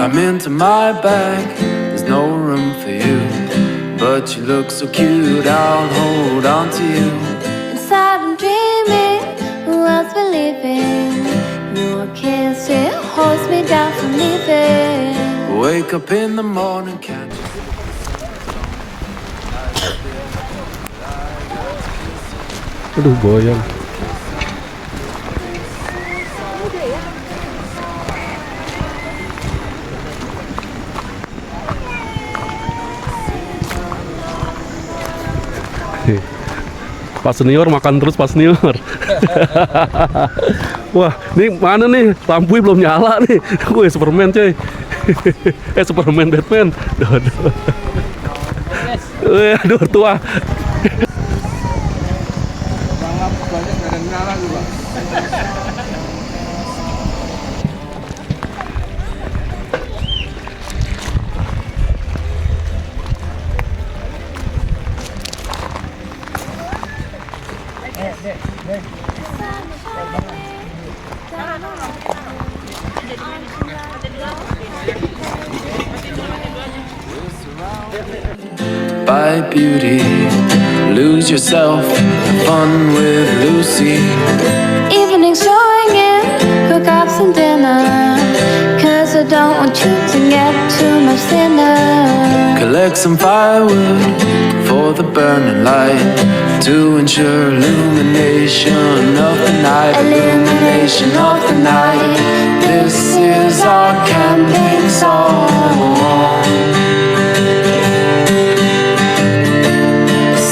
Come into my bag, there's no room for you, but you look so cute, I'll hold on to you. Inside I'm dreaming, who else believing? Your kiss, it holds me down from leaving. Wake up in the morning, can't you? Aduh, goyang. Pak senior makan terus Pak senior. Wah, ini mana nih? Lampu belum nyala nih. Gue Superman coy. Superman Batman. Aduh. Aduh tua. By beauty, lose yourself, have fun with Lucy. Evening showing in, cook up some dinner, cause I don't want you to get too much thinner. Collect some firewood for the burning light, to ensure illumination of the night. Illumination of the night. This is our camping song.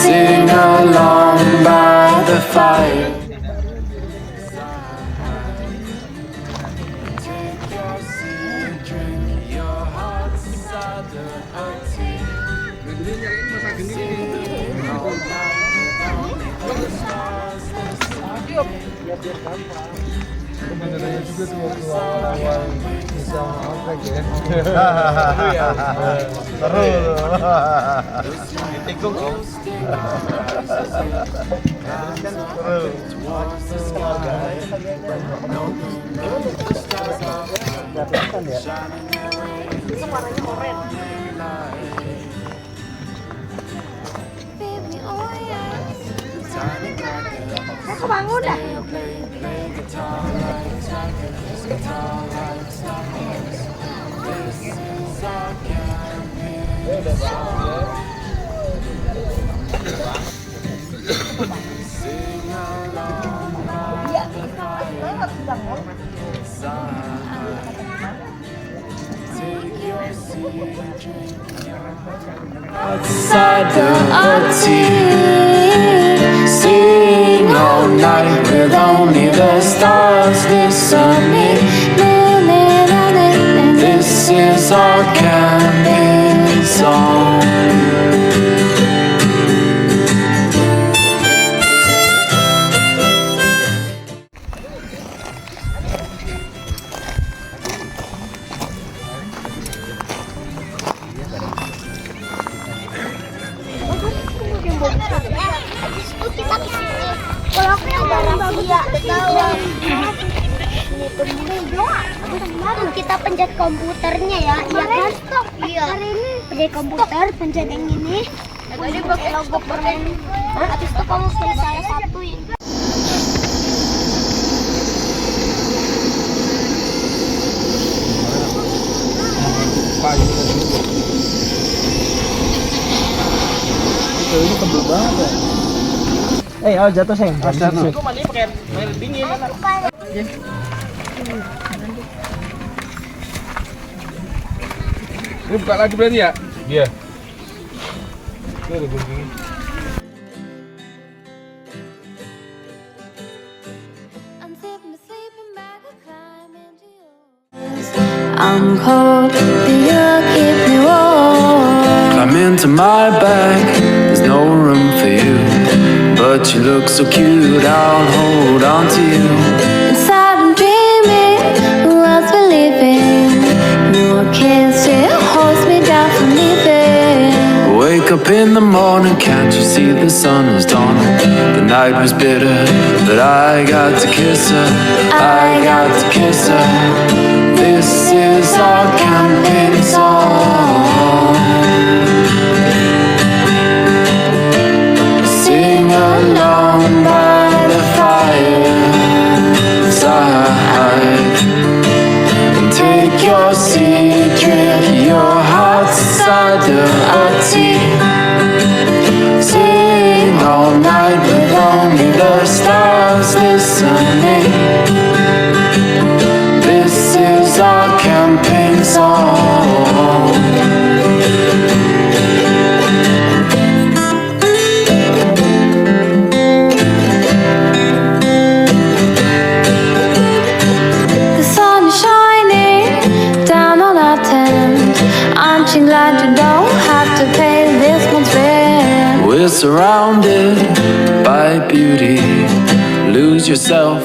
Sing along by the fire. Take your seat, drink your hot cider or tea. Pemandangannya juga tuh waktu awal-awal bisa ngangkat ya. Seru loh. Ditikung om. Seru. Itu warnanya oranye. Aku bangun dah. Cider or tea, sing all night with only the stars listening. This is our camping song. Kita pencet komputernya ya, iya kan? Iya. Pencet komputer, pencet yang ini. Jadi pakai logo permen. Habis itu kamu pilih salah satu ya. Ini tebel banget ya. Oh jatuh sayang. Aku mandi pakai air dingin kan. Ini buka lagi berarti ya? Iya. Ini ada gunting. I'm cold, but you keep me warm. Come into my bag, there's no room for you, but you look so cute, I'll hold on to you. Inside I'm dreaming, who else believing? Your kiss, it holds me down from leaving. Wake up in the morning, can't you see the sun is dawning? The night was bitter, but I got to kiss her. I got to kiss her. This is our camping you're surrounded by beauty. Lose yourself